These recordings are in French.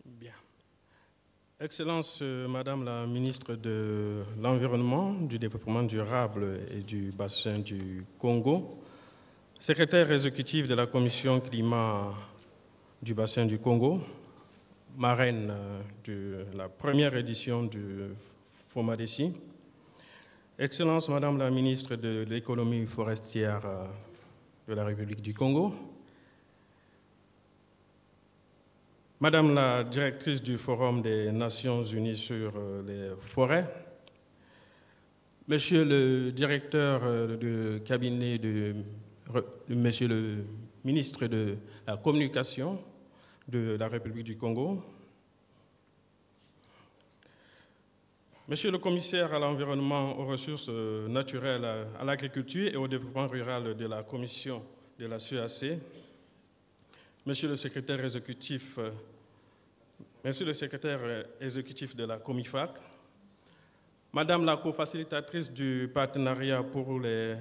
Bien. Excellence, Madame la ministre de l'Environnement, du Développement durable et du bassin du Congo, secrétaire exécutive de la Commission climat du bassin du Congo, marraine de la première édition du FOMADECI, Excellence, Madame la ministre de l'économie forestière de la République du Congo, Madame la directrice du Forum des Nations Unies sur les forêts, Monsieur le directeur de cabinet de Monsieur le ministre de la Communication de la République du Congo, Monsieur le commissaire à l'environnement, aux ressources naturelles, à l'agriculture et au développement rural de la Commission de la CEAC, Monsieur le secrétaire exécutif de la COMIFAC, Madame la co-facilitatrice du partenariat pour les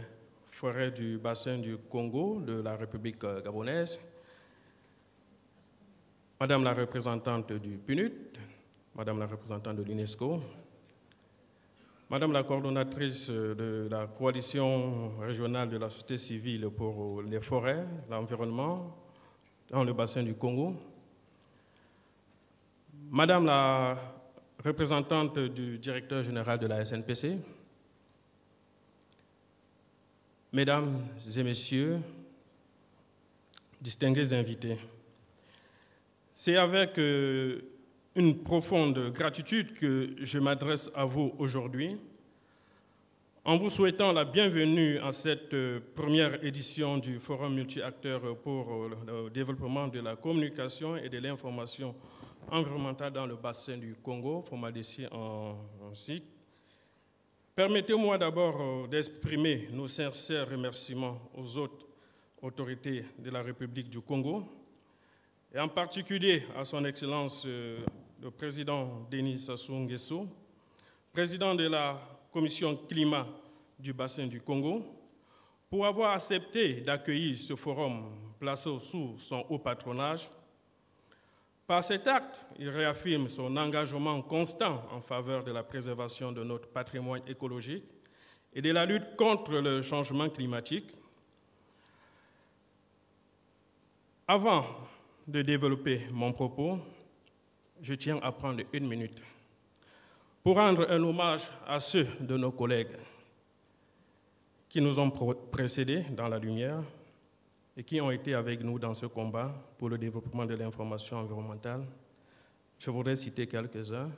forêts du bassin du Congo de la République gabonaise, Madame la représentante du PNUD, Madame la représentante de l'UNESCO, Madame la coordonnatrice de la coalition régionale de la société civile pour les forêts, l'environnement dans le bassin du Congo, Madame la représentante du directeur général de la SNPC, Mesdames et Messieurs, distingués invités, c'est avec une profonde gratitude que je m'adresse à vous aujourd'hui en vous souhaitant la bienvenue à cette première édition du Forum multi-acteurs pour le développement de la communication et de l'information environnementale dans le bassin du Congo, FOMADECI en cycle. Permettez-moi d'abord d'exprimer nos sincères remerciements aux autres autorités de la République du Congo, et en particulier à son Excellence le Président Denis Sassou Nguesso, Président de la Commission climat du bassin du Congo, pour avoir accepté d'accueillir ce forum placé sous son haut patronage. Par cet acte, il réaffirme son engagement constant en faveur de la préservation de notre patrimoine écologique et de la lutte contre le changement climatique. Avant de développer mon propos, je tiens à prendre 1 minute pour rendre un hommage à ceux de nos collègues qui nous ont précédés dans la lumière et qui ont été avec nous dans ce combat pour le développement de l'information environnementale. Je voudrais citer quelques-uns.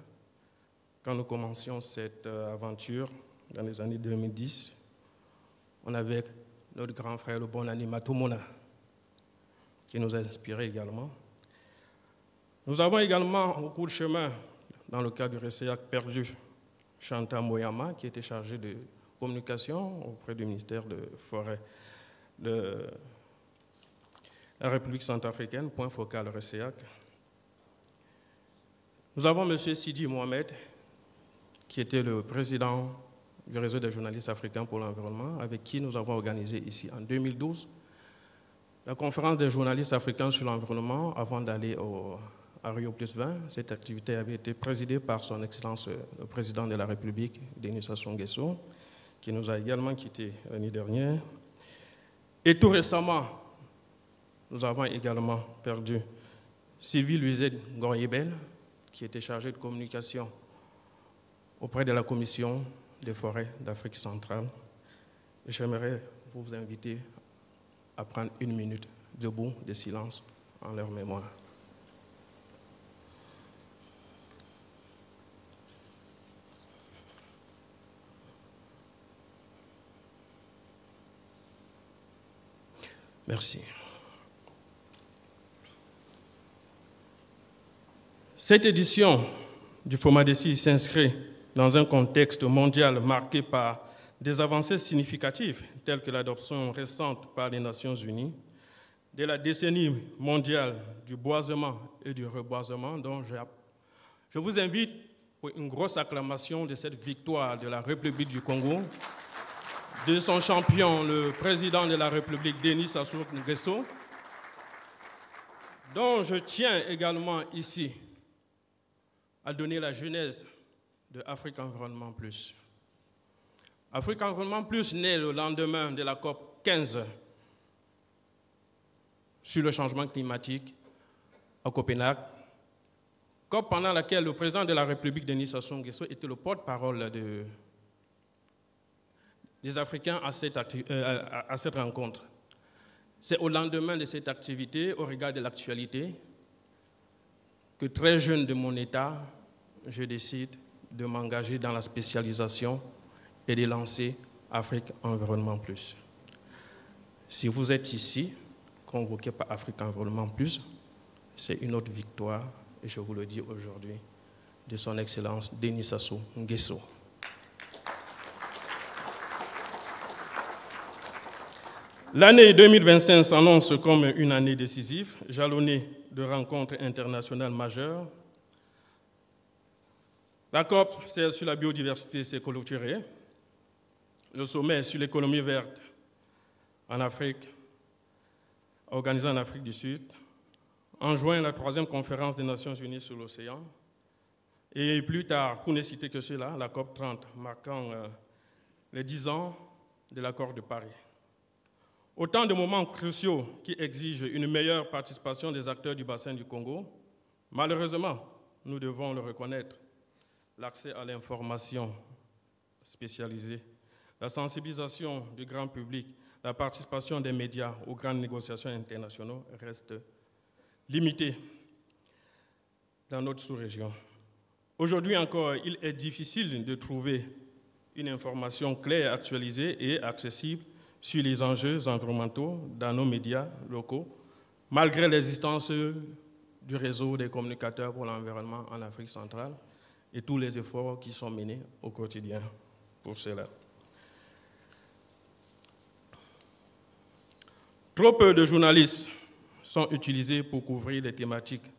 Quand nous commencions cette aventure dans les années 2010, on avait notre grand frère, le bon Ani Matumona, qui nous a inspirés également. Nous avons également, au cours de chemin, dans le cadre du RCEAC, perdu Chanta Moyama, qui était chargé de communication auprès du ministère de Forêt de la République centrafricaine, point focal RCEAC. Nous avons M. Sidi Mohamed, qui était le président du réseau des journalistes africains pour l'environnement, avec qui nous avons organisé ici en 2012 la conférence des journalistes africains sur l'environnement avant d'aller à Rio + 20. Cette activité avait été présidée par son Excellence le Président de la République, Denis Sassou Nguesso, qui nous a également quittés l'année dernière. Et tout récemment, nous avons également perdu Sylvie Louisette Goryebel, qui était chargée de communication auprès de la Commission des forêts d'Afrique centrale. Et j'aimerais vous inviter à prendre 1 minute debout de silence en leur mémoire. Merci. Cette édition du FOMADECI s'inscrit dans un contexte mondial marqué par des avancées significatives telles que l'adoption récente par les Nations Unies de la décennie mondiale du boisement et du reboisement, dont je vous invite pour une grosse acclamation de cette victoire de la République du Congo, de son champion, le président de la République, Denis Sassou Nguesso, dont je tiens également ici a donné la genèse de Afrique Environnement Plus. Afrique Environnement Plus naît le lendemain de la COP 15 sur le changement climatique à Copenhague, COP pendant laquelle le président de la République, Denis Sassou Nguesso, était le porte-parole des Africains à cette rencontre. C'est au lendemain de cette activité, au regard de l'actualité, que très jeune de mon état, je décide de m'engager dans la spécialisation et de lancer Afrique Environnement Plus. Si vous êtes ici, convoqué par Afrique Environnement Plus, c'est une autre victoire, et je vous le dis aujourd'hui, de son Excellence Denis Sassou Nguesso. L'année 2025 s'annonce comme une année décisive, jalonnée de rencontres internationales majeures. La COP, celle sur la biodiversité, s'est clôturée. Le sommet sur l'économie verte en Afrique, organisé en Afrique du Sud. En juin, la 3e conférence des Nations Unies sur l'océan. Et plus tard, pour ne citer que cela, la COP 30, marquant les 10 ans de l'accord de Paris. Autant de moments cruciaux qui exigent une meilleure participation des acteurs du bassin du Congo. Malheureusement, nous devons le reconnaître, l'accès à l'information spécialisée, la sensibilisation du grand public, la participation des médias aux grandes négociations internationales reste limitée dans notre sous-région. Aujourd'hui encore, il est difficile de trouver une information claire, actualisée et accessible sur les enjeux environnementaux dans nos médias locaux, malgré l'existence du réseau des communicateurs pour l'environnement en Afrique centrale et tous les efforts qui sont menés au quotidien pour cela. Trop peu de journalistes sont utilisés pour couvrir des thématiques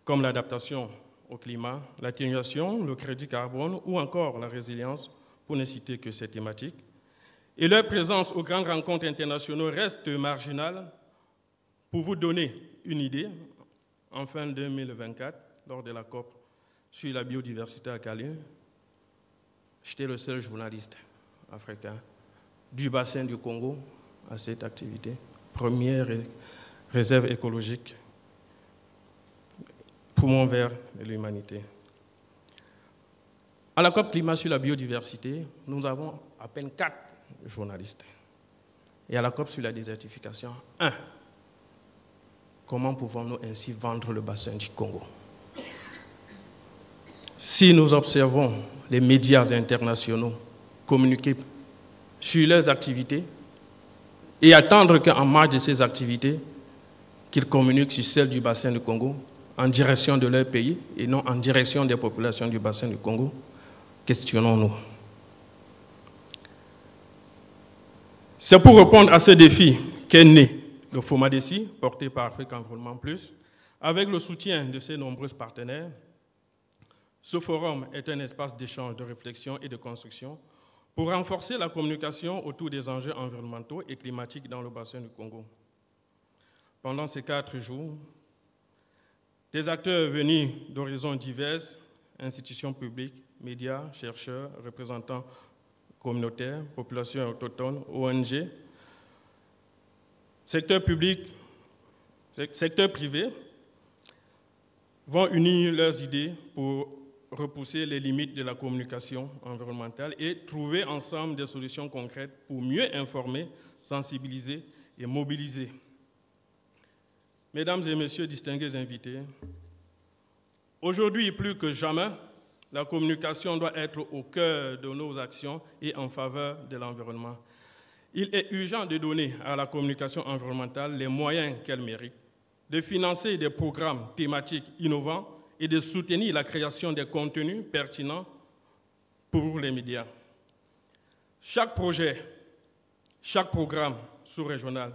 comme l'adaptation au climat, l'atténuation, le crédit carbone ou encore la résilience, pour ne citer que ces thématiques. Et leur présence aux grandes rencontres internationales reste marginale. Pour vous donner une idée, en fin 2024, lors de la COP sur la biodiversité à Cali, j'étais le seul journaliste africain du bassin du Congo à cette activité, première réserve écologique, poumon vert de l'humanité. À la COP climat sur la biodiversité, nous avons à peine 4 journalistes. Et à la COP sur la désertification, 1. Comment pouvons-nous ainsi vendre le bassin du Congo? Si nous observons les médias internationaux communiquer sur leurs activités et attendre qu'en marge de ces activités, qu'ils communiquent sur celles du bassin du Congo en direction de leur pays et non en direction des populations du bassin du Congo, questionnons-nous. C'est pour répondre à ce défi qu'est né le FOMADECI, porté par Afrique Environnement Plus, avec le soutien de ses nombreux partenaires. Ce forum est un espace d'échange, de réflexion et de construction pour renforcer la communication autour des enjeux environnementaux et climatiques dans le bassin du Congo. Pendant ces 4 jours, des acteurs venus d'horizons divers, institutions publiques, médias, chercheurs, représentants communautaires, populations autochtones, ONG, secteur public, secteur privé, vont unir leurs idées pour repousser les limites de la communication environnementale et trouver ensemble des solutions concrètes pour mieux informer, sensibiliser et mobiliser. Mesdames et messieurs, distingués invités, aujourd'hui plus que jamais, la communication doit être au cœur de nos actions et en faveur de l'environnement. Il est urgent de donner à la communication environnementale les moyens qu'elle mérite, de financer des programmes thématiques innovants et de soutenir la création des contenus pertinents pour les médias. Chaque projet, chaque programme sous-régional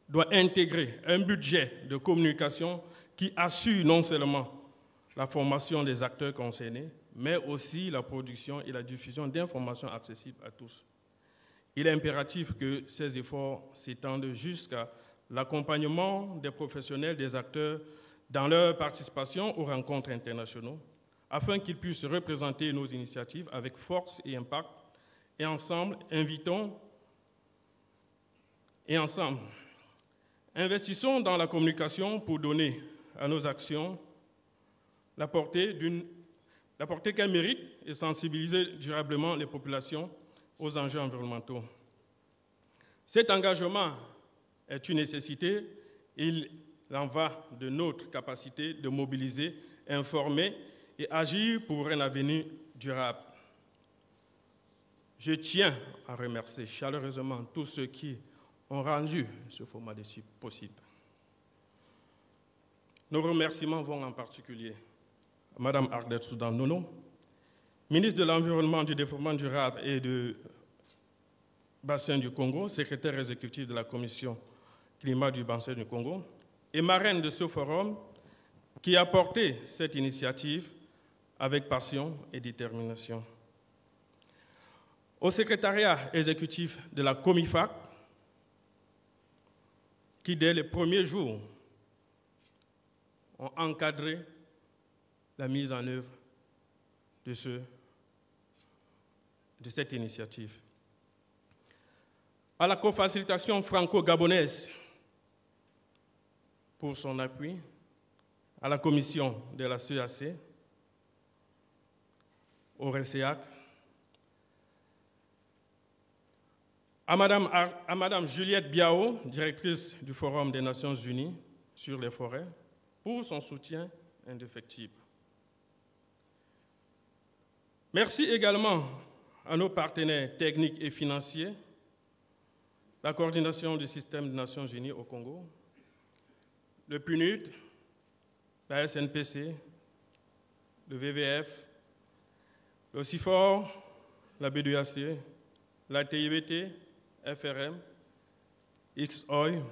doit intégrer un budget de communication qui assure non seulement la formation des acteurs concernés, mais aussi la production et la diffusion d'informations accessibles à tous. Il est impératif que ces efforts s'étendent jusqu'à l'accompagnement des professionnels, des acteurs dans leur participation aux rencontres internationales, afin qu'ils puissent représenter nos initiatives avec force et impact, et ensemble, investissons dans la communication pour donner à nos actions la portée qu'elles méritent et sensibiliser durablement les populations aux enjeux environnementaux. Cet engagement est une nécessité. Il en va de notre capacité de mobiliser, informer et agir pour un avenir durable. Je tiens à remercier chaleureusement tous ceux qui ont rendu ce format possible. Nos remerciements vont en particulier à Mme Arlette Soudan Nono, ministre de l'Environnement, du Développement durable et du Bassin du Congo, secrétaire exécutif de la Commission climat du Bassin du Congo, et marraine de ce forum qui a porté cette initiative avec passion et détermination. Au secrétariat exécutif de la Comifac, qui dès les premiers jours ont encadré la mise en œuvre de cette initiative. À la cofacilitation franco-gabonaise pour son appui, à la commission de la CEAC, au RCEAC, à Madame Juliette Biao, directrice du Forum des Nations Unies sur les forêts, pour son soutien indéfectible. Merci également à nos partenaires techniques et financiers, la coordination du système des Nations Unies au Congo, le PNUD, la SNPC, le WWF, le CIFOR, la BDAC, la TIBT, FRM, XOI,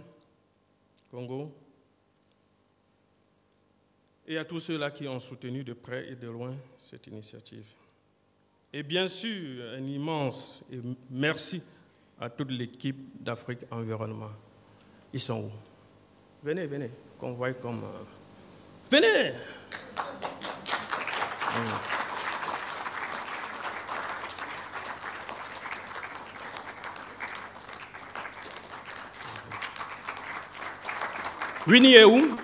Congo, et à tous ceux-là qui ont soutenu de près et de loin cette initiative. Et bien sûr, un immense merci à toute l'équipe d'Afrique Environnement. Ils sont où? Venez, venez, qu'on voit comme... Venez! Winnie est où?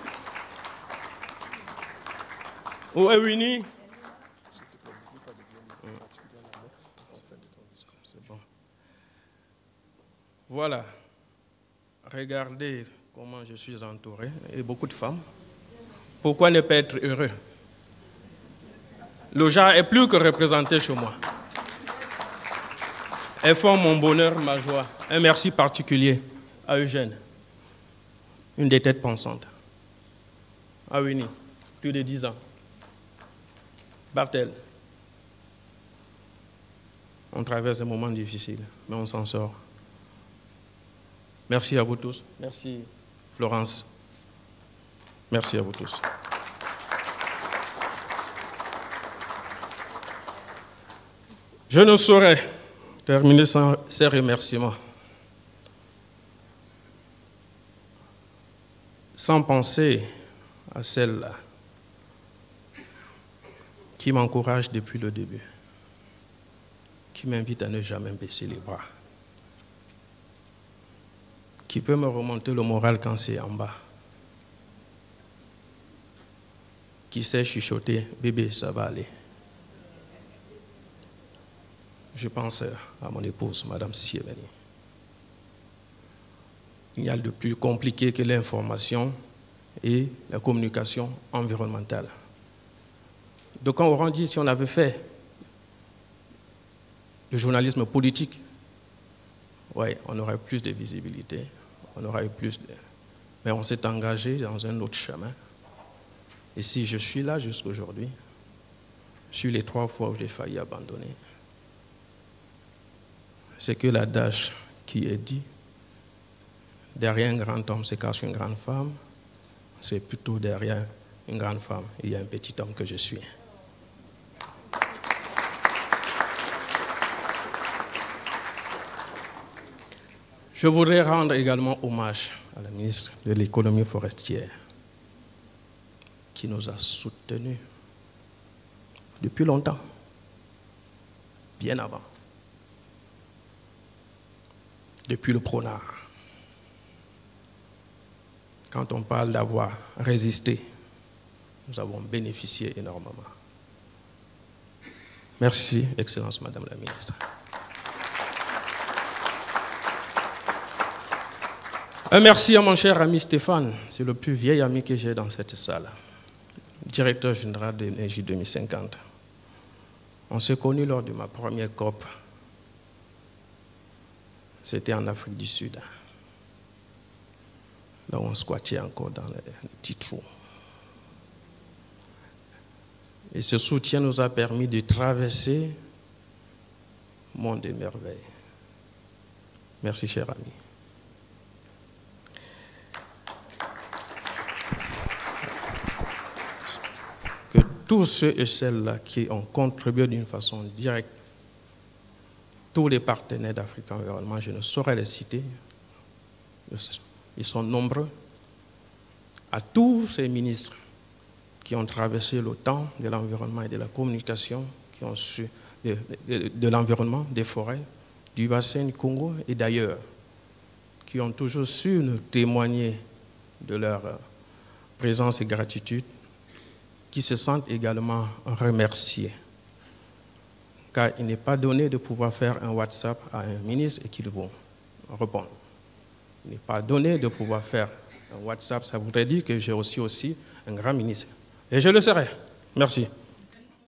Où est Winnie? C'est bon. Voilà. Regardez comment je suis entouré, et beaucoup de femmes. Pourquoi ne pas être heureux? Le genre est plus que représenté chez moi. Elles font mon bonheur, ma joie. Un merci particulier à Eugène, une des têtes pensantes. À Winnie, plus de 10 ans. Bartel. On traverse des moments difficiles, mais on s'en sort. Merci à vous tous. Merci Florence. Merci à vous tous. Je ne saurais terminer sans ces remerciements, sans penser à celle-là qui m'encourage depuis le début, qui m'invite à ne jamais baisser les bras, qui peut me remonter le moral quand c'est en bas, qui sait chuchoter « bébé, ça va aller ». Je pense à mon épouse, Madame Siemeni. Il y a de plus compliqué que l'information et la communication environnementale. Donc quand on dit si on avait fait le journalisme politique, ouais, on aurait plus de visibilité, on aurait eu plus de... Mais on s'est engagé dans un autre chemin. Et si je suis là jusqu'à aujourd'hui, sur les 3 fois où j'ai failli abandonner, c'est que l'adage qui est dit, derrière un grand homme se cache une grande femme, c'est plutôt derrière une grande femme, il y a un petit homme que je suis. Je voudrais rendre également hommage à la ministre de l'économie forestière qui nous a soutenus depuis longtemps, bien avant, depuis le Pronard. Quand on parle d'avoir résisté, nous avons bénéficié énormément. Merci, Excellence Madame la Ministre. Un merci à mon cher ami Stéphane, c'est le plus vieil ami que j'ai dans cette salle, directeur général de l'Énergie 2050. On s'est connus lors de ma première COP. C'était en Afrique du Sud. Là où on squattait encore dans les petits trous. Et ce soutien nous a permis de traverser le monde des merveilles. Merci, cher ami. Que tous ceux et celles-là qui ont contribué d'une façon directe, tous les partenaires d'Africa Environnement, je ne saurais les citer, ils sont nombreux, à tous ces ministres qui ont traversé le temps de l'environnement et de la communication, qui ont su de l'environnement, des forêts, du bassin du Congo et d'ailleurs, qui ont toujours su nous témoigner de leur présence et gratitude, qui se sentent également remerciés. Car il n'est pas donné de pouvoir faire un WhatsApp à un ministre et qu'il vont répondre. Il n'est pas donné de pouvoir faire un WhatsApp, ça voudrait dire que j'ai aussi un grand ministre. Et je le serai. Merci.